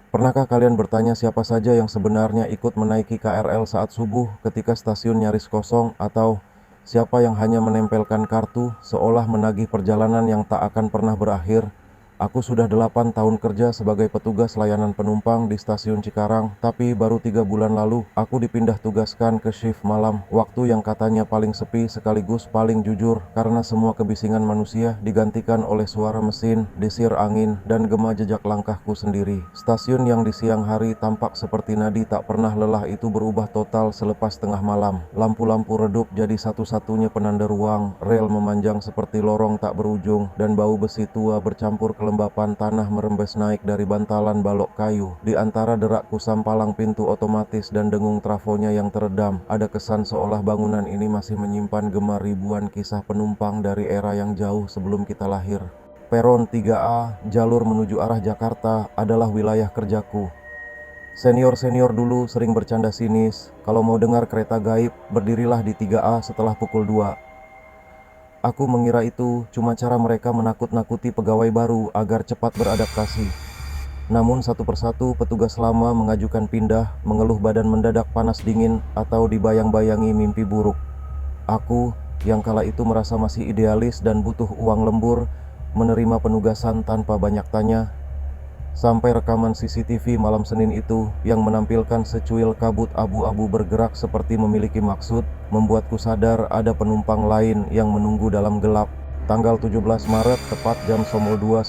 Pernahkah kalian bertanya siapa saja yang sebenarnya ikut menaiki KRL saat subuh ketika stasiun nyaris kosong, atau siapa yang hanya menempelkan kartu seolah menagih perjalanan yang tak akan pernah berakhir? Aku sudah 8 tahun kerja sebagai petugas layanan penumpang di stasiun Cikarang, tapi baru 3 bulan lalu aku dipindah tugaskan ke shift malam, waktu yang katanya paling sepi sekaligus paling jujur karena semua kebisingan manusia digantikan oleh suara mesin, desir angin, dan gema jejak langkahku sendiri. Stasiun yang di siang hari tampak seperti nadi tak pernah lelah itu berubah total selepas tengah malam. Lampu-lampu redup jadi satu-satunya penanda ruang, rel memanjang seperti lorong tak berujung, dan bau besi tua bercampur kelembapan tanah merembes naik dari bantalan balok kayu. Di antara derak kusam palang pintu otomatis dan dengung trafonya yang teredam, ada kesan seolah bangunan ini masih menyimpan gemar ribuan kisah penumpang dari era yang jauh sebelum kita lahir. Peron 3A, jalur menuju arah Jakarta, adalah wilayah kerjaku. Senior-senior dulu sering bercanda sinis, kalau mau dengar kereta gaib, berdirilah di 3A setelah pukul 2. Aku mengira itu cuma cara mereka menakut-nakuti pegawai baru agar cepat beradaptasi. Namun satu persatu petugas lama mengajukan pindah, mengeluh badan mendadak panas dingin atau dibayang-bayangi mimpi buruk. Aku, yang kala itu merasa masih idealis dan butuh uang lembur, menerima penugasan tanpa banyak tanya. Sampai rekaman CCTV malam Senin itu yang menampilkan secuil kabut abu-abu bergerak seperti memiliki maksud, membuatku sadar ada penumpang lain yang menunggu dalam gelap. Tanggal 17 Maret, tepat jam 02.10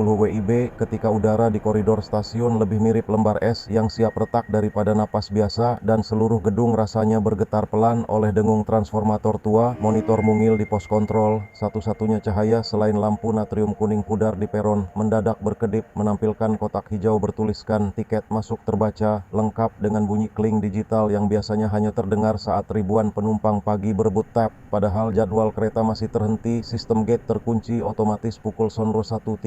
WIB, ketika udara di koridor stasiun lebih mirip lembar es yang siap retak daripada napas biasa, dan seluruh gedung rasanya bergetar pelan oleh dengung transformator tua, monitor mungil di pos kontrol, satu-satunya cahaya selain lampu natrium kuning pudar di peron, mendadak berkedip menampilkan kotak hijau bertuliskan tiket masuk terbaca, lengkap dengan bunyi kling digital yang biasanya hanya terdengar saat ribuan penumpang pagi berebut tap. Padahal jadwal kereta masih terhenti, sistem gate terkunci otomatis pukul 01.30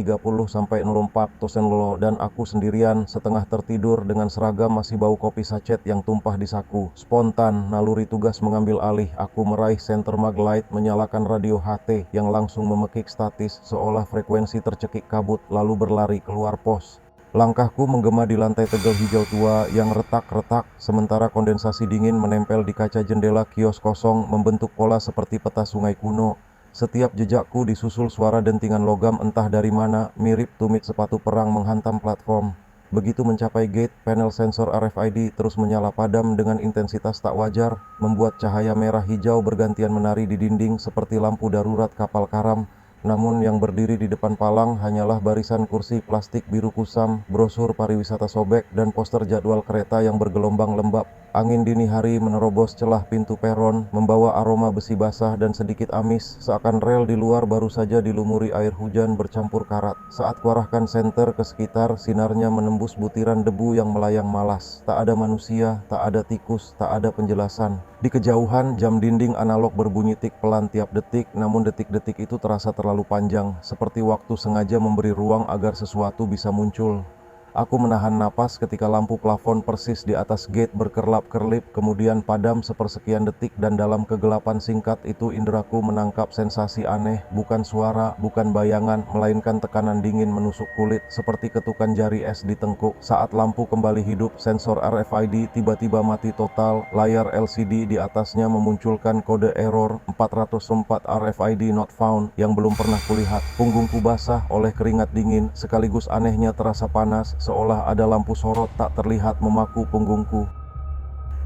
sampai 04.00, dan aku sendirian setengah tertidur dengan seragam masih bau kopi sachet yang tumpah di saku. Spontan, naluri tugas mengambil alih. Aku meraih senter mag light, menyalakan radio HT yang langsung memekik statis seolah frekuensi tercekik kabut, lalu berlari keluar pos. Langkahku menggema di lantai tegel hijau tua yang retak-retak, sementara kondensasi dingin menempel di kaca jendela kios kosong membentuk pola seperti peta sungai kuno. Setiap jejakku disusul suara dentingan logam entah dari mana, mirip tumit sepatu perang menghantam platform. Begitu mencapai gate, panel sensor RFID terus menyala padam dengan intensitas tak wajar, membuat cahaya merah hijau bergantian menari di dinding seperti lampu darurat kapal karam. Namun yang berdiri di depan palang hanyalah barisan kursi plastik biru kusam, brosur pariwisata sobek, dan poster jadwal kereta yang bergelombang lembab. Angin dini hari menerobos celah pintu peron, membawa aroma besi basah dan sedikit amis, seakan rel di luar baru saja dilumuri air hujan bercampur karat. Saat kuarahkan senter ke sekitar, sinarnya menembus butiran debu yang melayang malas. Tak ada manusia, tak ada tikus, tak ada penjelasan. Di kejauhan, jam dinding analog berbunyi tik pelan tiap detik, namun detik-detik itu terasa terlalu panjang, seperti waktu sengaja memberi ruang agar sesuatu bisa muncul. Aku menahan napas ketika lampu plafon persis di atas gate berkerlap-kerlip, kemudian padam sepersekian detik, dan dalam kegelapan singkat itu indraku menangkap sensasi aneh, bukan suara, bukan bayangan, melainkan tekanan dingin menusuk kulit, seperti ketukan jari es di tengkuk. Saat lampu kembali hidup, sensor RFID tiba-tiba mati total, layar LCD di atasnya memunculkan kode error 404 RFID not found yang belum pernah kulihat. Punggungku basah oleh keringat dingin, sekaligus anehnya terasa panas, seolah ada lampu sorot tak terlihat memaku punggungku.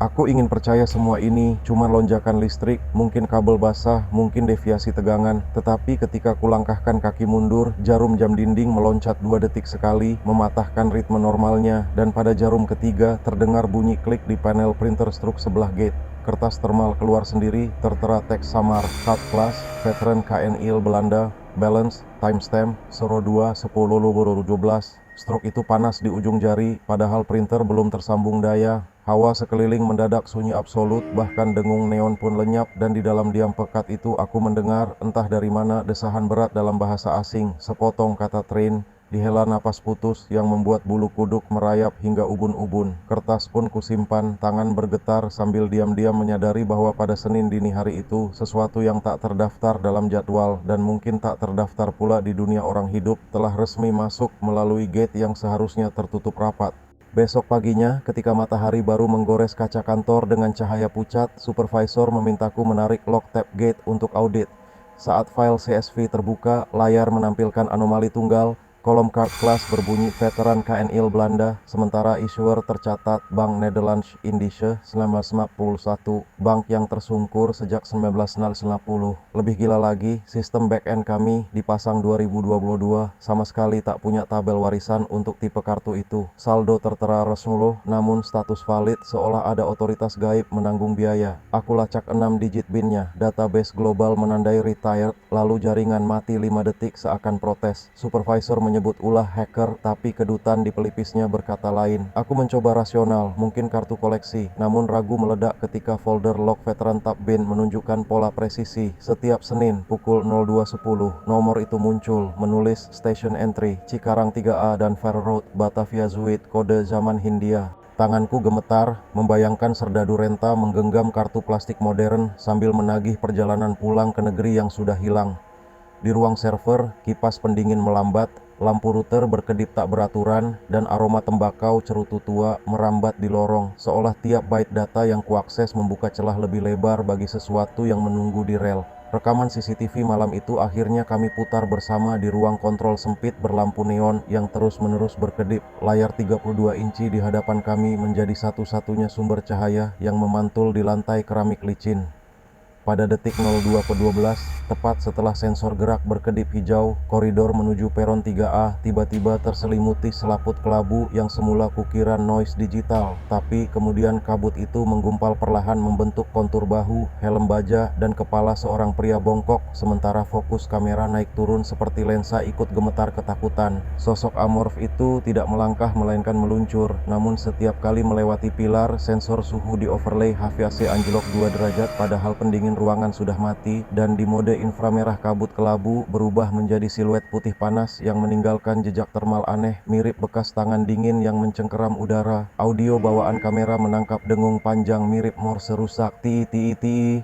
Aku ingin percaya semua ini cuma lonjakan listrik, mungkin kabel basah, mungkin deviasi tegangan. Tetapi ketika kulangkahkan kaki mundur, jarum jam dinding meloncat 2 detik sekali, mematahkan ritme normalnya, dan pada jarum ketiga terdengar bunyi klik di panel printer struk sebelah gate. Kertas termal keluar sendiri, tertera teks samar, Cut Class, Veteran KNIL Belanda, Balance, Timestamp, 02.10.17. Struk itu panas di ujung jari, padahal printer belum tersambung daya. Hawa sekeliling mendadak sunyi absolut, bahkan dengung neon pun lenyap, dan di dalam diam pekat itu aku mendengar, entah dari mana, desahan berat dalam bahasa asing, sepotong kata train, Dihela napas putus yang membuat bulu kuduk merayap hingga ubun-ubun. Kertas pun kusimpan, tangan bergetar sambil diam-diam menyadari bahwa pada Senin dini hari itu, sesuatu yang tak terdaftar dalam jadwal dan mungkin tak terdaftar pula di dunia orang hidup telah resmi masuk melalui gate yang seharusnya tertutup rapat. Besok paginya, ketika matahari baru menggores kaca kantor dengan cahaya pucat, supervisor memintaku menarik lock tab gate untuk audit. Saat file CSV terbuka, layar menampilkan anomali tunggal. Kolom card class berbunyi veteran KNIL Belanda, sementara issuer tercatat Bank Nederlands Indische 1951, bank yang tersungkur sejak 1990. Lebih gila lagi, sistem back-end kami dipasang 2022 sama sekali tak punya tabel warisan untuk tipe kartu itu. Saldo tertera resmi, namun status valid seolah ada otoritas gaib menanggung biaya. Aku lacak 6 digit BIN-nya, database global menandai retired, lalu jaringan mati 5 detik seakan protes. Supervisor menyebut ulah hacker, tapi kedutan di pelipisnya berkata lain. Aku mencoba rasional, mungkin kartu koleksi, namun ragu meledak ketika folder log veteran tab bin menunjukkan pola presisi. Setiap Senin pukul 02.10, nomor itu muncul, menulis Station Entry, Cikarang 3A dan Fair Road, Batavia Zuid, kode zaman Hindia. Tanganku gemetar, membayangkan serdadu renta menggenggam kartu plastik modern sambil menagih perjalanan pulang ke negeri yang sudah hilang. Di ruang server, kipas pendingin melambat, lampu router berkedip tak beraturan, dan aroma tembakau cerutu tua merambat di lorong, seolah tiap byte data yang kuakses membuka celah lebih lebar bagi sesuatu yang menunggu di rel. Rekaman CCTV malam itu akhirnya kami putar bersama di ruang kontrol sempit berlampu neon yang terus-menerus berkedip. Layar 32 inci di hadapan kami menjadi satu-satunya sumber cahaya yang memantul di lantai keramik licin. Pada detik 02.12, tepat setelah sensor gerak berkedip hijau, koridor menuju peron 3A tiba-tiba terselimuti selaput kelabu yang semula kukira noise digital, tapi kemudian kabut itu menggumpal perlahan membentuk kontur bahu, helm baja, dan kepala seorang pria bongkok, sementara fokus kamera naik turun seperti lensa ikut gemetar ketakutan. Sosok amorf itu tidak melangkah melainkan meluncur, namun setiap kali melewati pilar, sensor suhu di overlay HVAC anjlok 2 derajat padahal pendingin ruangan sudah mati, dan di mode inframerah kabut kelabu berubah menjadi siluet putih panas yang meninggalkan jejak termal aneh mirip bekas tangan dingin yang mencengkeram udara. Audio bawaan kamera menangkap dengung panjang mirip morse rusak ti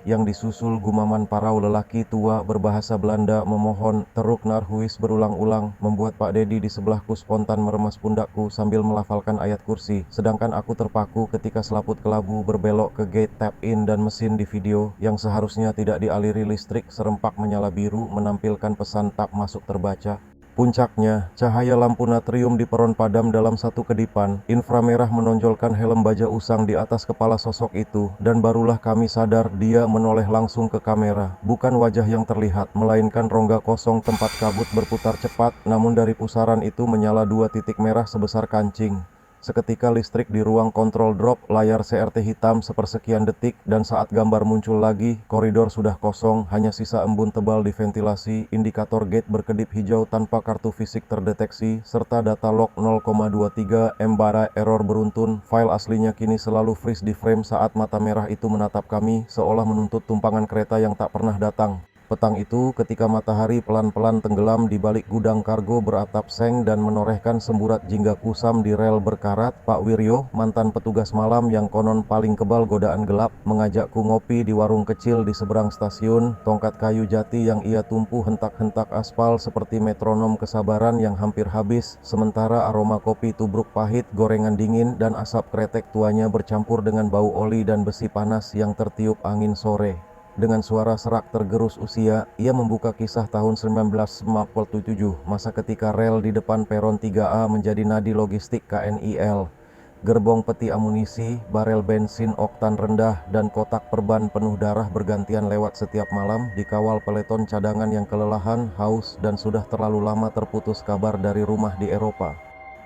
yang disusul gumaman parau lelaki tua berbahasa Belanda memohon. Teruk narhuis berulang-ulang membuat Pak Dedi di sebelahku spontan meremas pundakku sambil melafalkan ayat kursi, sedangkan aku terpaku ketika selaput kelabu berbelok ke gate tap in dan mesin di video yang seharusnya tidak dialiri listrik serempak menyala biru menampilkan pesan tak masuk terbaca. Puncaknya, cahaya lampu natrium di peron padam dalam satu kedipan, inframerah menonjolkan helm baja usang di atas kepala sosok itu, dan barulah kami sadar dia menoleh langsung ke kamera. Bukan wajah yang terlihat, melainkan rongga kosong tempat kabut berputar cepat, namun dari pusaran itu menyala 2 titik merah sebesar kancing. Seketika listrik di ruang kontrol drop, layar CRT hitam sepersekian detik, dan saat gambar muncul lagi, koridor sudah kosong, hanya sisa embun tebal di ventilasi, indikator gate berkedip hijau tanpa kartu fisik terdeteksi, serta data log 0,23 MB error beruntun. File aslinya kini selalu freeze di frame saat mata merah itu menatap kami, seolah menuntut tumpangan kereta yang tak pernah datang. Petang itu, ketika matahari pelan-pelan tenggelam di balik gudang kargo beratap seng dan menorehkan semburat jingga kusam di rel berkarat, Pak Wiryo, mantan petugas malam yang konon paling kebal godaan gelap, mengajakku ngopi di warung kecil di seberang stasiun, tongkat kayu jati yang ia tumpu hentak-hentak aspal seperti metronom kesabaran yang hampir habis, sementara aroma kopi tubruk pahit, gorengan dingin, dan asap kretek tuanya bercampur dengan bau oli dan besi panas yang tertiup angin sore. Dengan suara serak tergerus usia, ia membuka kisah tahun 1947, masa ketika rel di depan peron 3A menjadi nadi logistik KNIL. Gerbong peti amunisi, barel bensin oktan rendah, dan kotak perban penuh darah bergantian lewat setiap malam, dikawal peleton cadangan yang kelelahan, haus, dan sudah terlalu lama terputus kabar dari rumah di Eropa.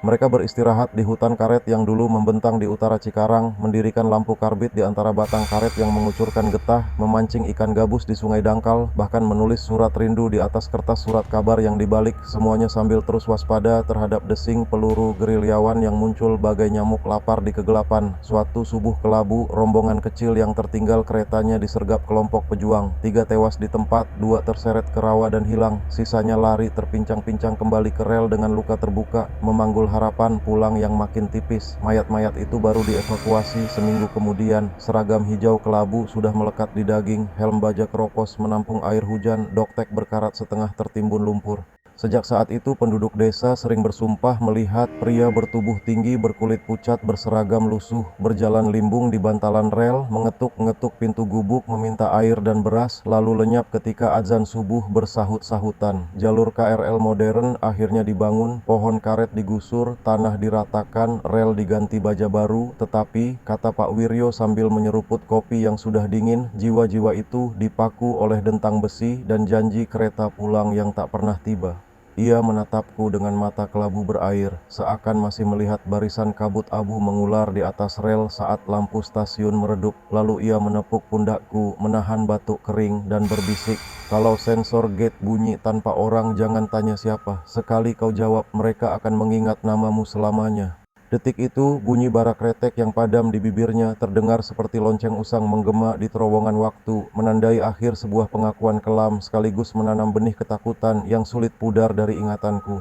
Mereka beristirahat di hutan karet yang dulu membentang di utara Cikarang, mendirikan lampu karbit di antara batang karet yang mengucurkan getah, memancing ikan gabus di Sungai Dangkal, bahkan menulis surat rindu di atas kertas surat kabar yang dibalik, semuanya sambil terus waspada terhadap desing peluru gerilyawan yang muncul bagai nyamuk lapar di kegelapan. Suatu subuh kelabu, rombongan kecil yang tertinggal keretanya disergap kelompok pejuang. 3 tewas di tempat, 2 terseret ke rawa dan hilang, sisanya lari terpincang-pincang kembali ke rel dengan luka terbuka, memanggul harapan pulang yang makin tipis. Mayat-mayat itu baru dievakuasi seminggu kemudian. Seragam hijau kelabu sudah melekat di daging, helm baja keropos menampung air hujan, doktek berkarat setengah tertimbun lumpur. Sejak saat itu penduduk desa sering bersumpah melihat pria bertubuh tinggi berkulit pucat berseragam lusuh berjalan limbung di bantalan rel, mengetuk-ngetuk pintu gubuk meminta air dan beras, lalu lenyap ketika azan subuh bersahut-sahutan. Jalur KRL modern akhirnya dibangun, pohon karet digusur, tanah diratakan, rel diganti baja baru, tetapi, kata Pak Wiryo sambil menyeruput kopi yang sudah dingin, jiwa-jiwa itu dipaku oleh dentang besi dan janji kereta pulang yang tak pernah tiba. Ia menatapku dengan mata kelabu berair, seakan masih melihat barisan kabut abu mengular di atas rel saat lampu stasiun meredup. Lalu ia menepuk pundakku, menahan batuk kering, dan berbisik, "Kalau sensor gate bunyi tanpa orang, jangan tanya siapa. Sekali kau jawab, mereka akan mengingat namamu selamanya." Detik itu, bunyi bara kretek yang padam di bibirnya terdengar seperti lonceng usang menggema di terowongan waktu, menandai akhir sebuah pengakuan kelam sekaligus menanam benih ketakutan yang sulit pudar dari ingatanku.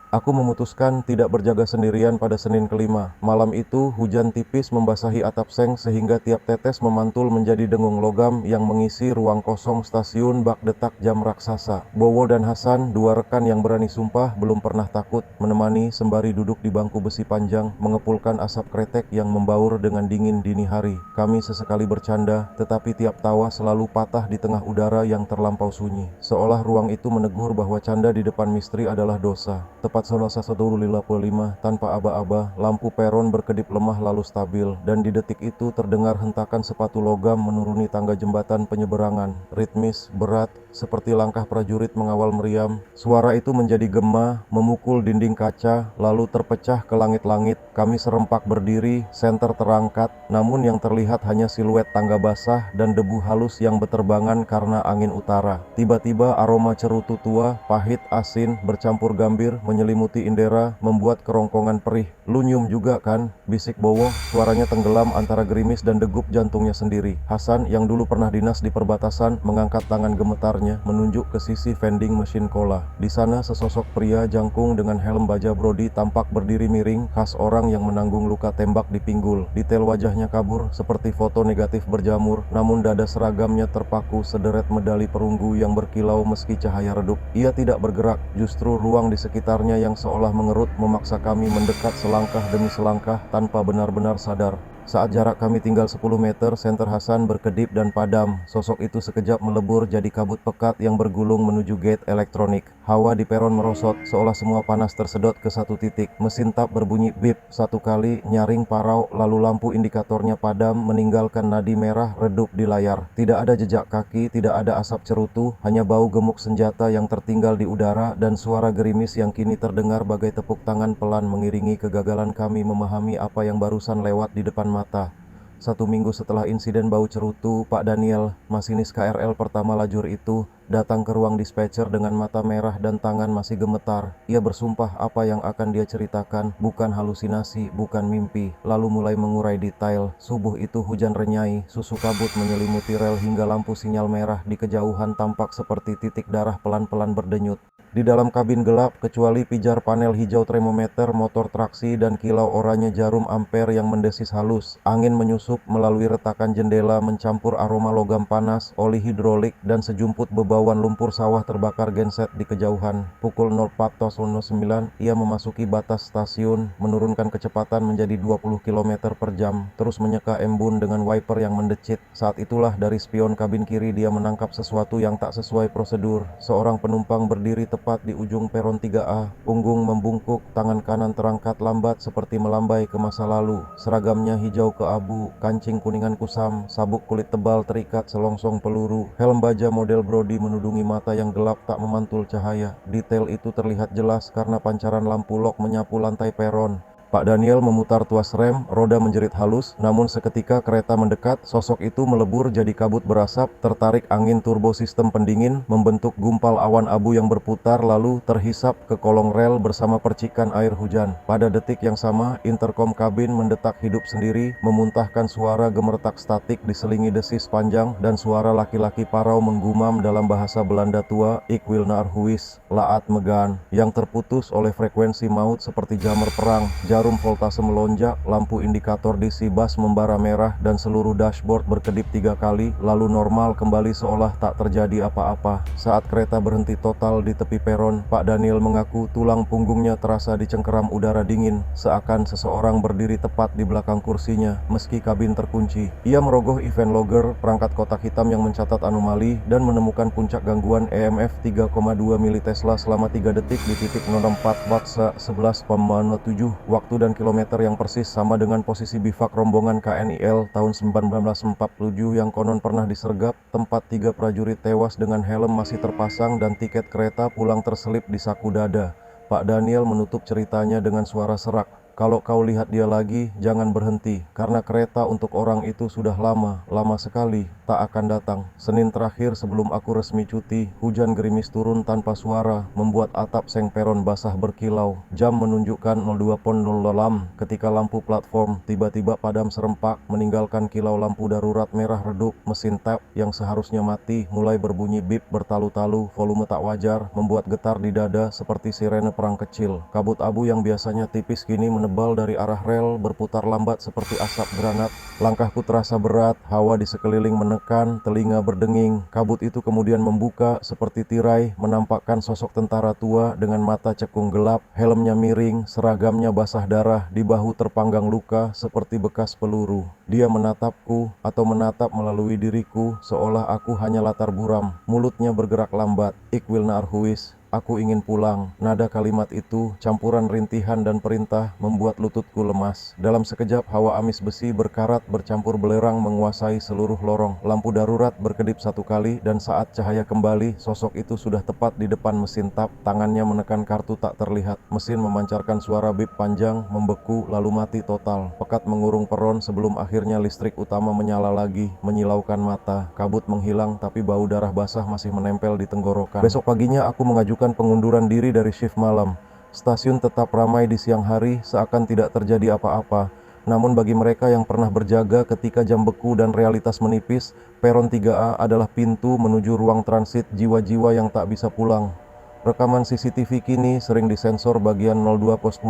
Aku memutuskan tidak berjaga sendirian pada Senin kelima. Malam itu, hujan tipis membasahi atap seng sehingga tiap tetes memantul menjadi dengung logam yang mengisi ruang kosong stasiun bak detak jam raksasa. Bowo dan Hasan, 2 rekan yang berani sumpah, belum pernah takut, menemani sembari duduk di bangku besi panjang, mengepulkan asap kretek yang membaur dengan dingin dini hari. Kami sesekali bercanda, tetapi tiap tawa selalu patah di tengah udara yang terlampau sunyi. Seolah ruang itu menegur bahwa canda di depan misteri adalah dosa. Tepat Selasa 1.55, tanpa aba-aba, lampu peron berkedip lemah lalu stabil, dan di detik itu terdengar hentakan sepatu logam menuruni tangga jembatan penyeberangan. Ritmis, berat, seperti langkah prajurit mengawal meriam. Suara itu menjadi gema, memukul dinding kaca, lalu terpecah ke langit-langit. Kami serempak berdiri, senter terangkat, namun yang terlihat hanya siluet tangga basah dan debu halus yang beterbangan karena angin utara. Tiba-tiba aroma cerutu tua, pahit, asin, bercampur gambir, menyelimuti indera, membuat kerongkongan perih. "Lu nyium juga kan?" bisik Bowo, suaranya tenggelam antara gerimis dan degup jantungnya sendiri. Hasan, yang dulu pernah dinas di perbatasan, mengangkat tangan gemetarnya, menunjuk ke sisi vending mesin cola. Di sana sesosok pria jangkung dengan helm baja brodi tampak berdiri miring, khas orang yang menanggung luka tembak di pinggul. Detail wajahnya kabur, seperti foto negatif berjamur, namun dada seragamnya terpaku sederet medali perunggu yang berkilau meski cahaya redup. Ia tidak bergerak, justru ruang di sekitarnya yang seolah mengerut memaksa kami mendekat selangkah demi selangkah tanpa benar-benar sadar. Saat jarak kami tinggal 10 meter, senter Hasan berkedip dan padam. Sosok itu sekejap melebur jadi kabut pekat yang bergulung menuju gate elektronik. Hawa di peron merosot, seolah semua panas tersedot ke satu titik. Mesin tap berbunyi bip 1 kali, nyaring parau, lalu lampu indikatornya padam, meninggalkan nadi merah redup di layar. Tidak ada jejak kaki, tidak ada asap cerutu, hanya bau gemuk senjata yang tertinggal di udara, dan suara gerimis yang kini terdengar bagai tepuk tangan pelan mengiringi kegagalan kami memahami apa yang barusan lewat di depan mata. 1 minggu setelah insiden bau cerutu, Pak Daniel, masinis KRL pertama lajur itu, datang ke ruang dispatcher dengan mata merah dan tangan masih gemetar. Ia bersumpah apa yang akan dia ceritakan bukan halusinasi, bukan mimpi. Lalu mulai mengurai detail. Subuh itu hujan renyai, susu kabut menyelimuti rel hingga lampu sinyal merah di kejauhan tampak seperti titik darah pelan-pelan berdenyut. Di dalam kabin gelap, kecuali pijar panel hijau termometer, motor traksi, dan kilau oranye jarum ampere yang mendesis halus. Angin menyusup melalui retakan jendela mencampur aroma logam panas, oli hidrolik, dan sejumput bebauan lumpur sawah terbakar genset di kejauhan. Pukul 04.09, ia memasuki batas stasiun, menurunkan kecepatan menjadi 20 km per jam, terus menyeka embun dengan wiper yang mendecit. Saat itulah dari spion kabin kiri dia menangkap sesuatu yang tak sesuai prosedur. Seorang penumpang berdiri tepat tepat di ujung peron 3A. Punggung membungkuk, tangan kanan terangkat lambat seperti melambai ke masa lalu. Seragamnya hijau ke abu, kancing kuningan kusam, sabuk kulit tebal terikat selongsong peluru. Helm baja model Brody menudungi mata yang gelap tak memantul cahaya. Detail itu terlihat jelas karena pancaran lampu lok menyapu lantai peron. Pak Daniel memutar tuas rem, roda menjerit halus, namun seketika kereta mendekat, sosok itu melebur jadi kabut berasap, tertarik angin turbo sistem pendingin, membentuk gumpal awan abu yang berputar lalu terhisap ke kolong rel bersama percikan air hujan. Pada detik yang sama, interkom kabin mendetak hidup sendiri, memuntahkan suara gemertak statik diselingi desis panjang dan suara laki-laki parau menggumam dalam bahasa Belanda tua, "Ik wil naar huis, laat megaan," yang terputus oleh frekuensi maut seperti jammer perang. Jarum voltase melonjak, lampu indikator DC bus membara merah dan seluruh dashboard berkedip 3 kali, lalu normal kembali seolah tak terjadi apa-apa. Saat kereta berhenti total di tepi peron, Pak Daniel mengaku tulang punggungnya terasa dicengkeram udara dingin, seakan seseorang berdiri tepat di belakang kursinya, meski kabin terkunci. Ia merogoh event logger, perangkat kotak hitam yang mencatat anomali, dan menemukan puncak gangguan EMF 3,2 mili-Tesla selama 3 detik di titik 04 Waksa 11,7 waktu dan kilometer yang persis sama dengan posisi bivak rombongan KNIL tahun 1947 yang konon pernah disergap, tempat 3 prajurit tewas dengan helm masih terpasang dan tiket kereta pulang terselip di saku dada. Pak Daniel menutup ceritanya dengan suara serak. "Kalau kau lihat dia lagi, jangan berhenti, karena kereta untuk orang itu sudah lama sekali, tak akan datang." Senin terakhir sebelum aku resmi cuti, hujan gerimis turun tanpa suara, membuat atap seng peron basah berkilau. Jam menunjukkan 02.06 ketika lampu platform tiba-tiba padam serempak, meninggalkan kilau lampu darurat merah redup. Mesin tap yang seharusnya mati mulai berbunyi bip bertalu-talu, volume tak wajar, membuat getar di dada seperti sirene perang kecil. Kabut abu yang biasanya tipis kini menebal dari arah rel, berputar lambat seperti asap granat. Langkahku terasa berat, hawa di sekeliling menekan, telinga berdenging. Kabut itu kemudian membuka seperti tirai, menampakkan sosok tentara tua dengan mata cekung gelap, helmnya miring, seragamnya basah darah, di bahu terpanggang luka seperti bekas peluru. Dia menatapku atau menatap melalui diriku, seolah aku hanya latar buram. Mulutnya bergerak lambat. "Ik wil naar huis." Aku ingin pulang. Nada kalimat itu, campuran rintihan dan perintah, membuat lututku lemas. Dalam sekejap, hawa amis besi berkarat bercampur belerang menguasai seluruh lorong. Lampu darurat berkedip 1 kali, dan saat cahaya kembali, sosok itu sudah tepat di depan mesin tap. Tangannya menekan kartu tak terlihat. Mesin memancarkan suara bip panjang, membeku, lalu mati total. Pekat mengurung peron sebelum akhirnya listrik utama menyala lagi, menyilaukan mata. Kabut menghilang, tapi bau darah basah masih menempel di tenggorokan. Besok paginya aku mengajukan pengunduran diri dari shift malam. Stasiun tetap ramai di siang hari, seakan tidak terjadi apa-apa. Namun bagi mereka yang pernah berjaga ketika jam beku dan realitas menipis, peron 3A adalah pintu menuju ruang transit jiwa-jiwa yang tak bisa pulang. Rekaman CCTV kini sering disensor bagian 02.10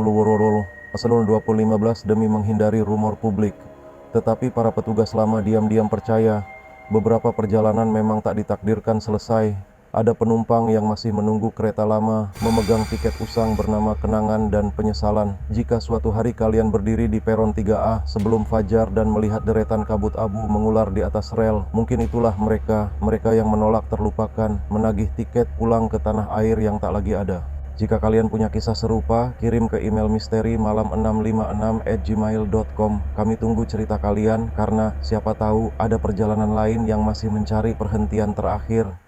paslon 2015 demi menghindari rumor publik. Tetapi para petugas lama diam-diam percaya, beberapa perjalanan memang tak ditakdirkan selesai. Ada penumpang yang masih menunggu kereta lama, memegang tiket usang bernama kenangan dan penyesalan. Jika suatu hari kalian berdiri di peron 3A sebelum fajar dan melihat deretan kabut abu mengular di atas rel, mungkin itulah mereka yang menolak terlupakan, menagih tiket pulang ke tanah air yang tak lagi ada. Jika kalian punya kisah serupa, kirim ke email misteri malam656@gmail.com. Kami tunggu cerita kalian, karena siapa tahu ada perjalanan lain yang masih mencari perhentian terakhir.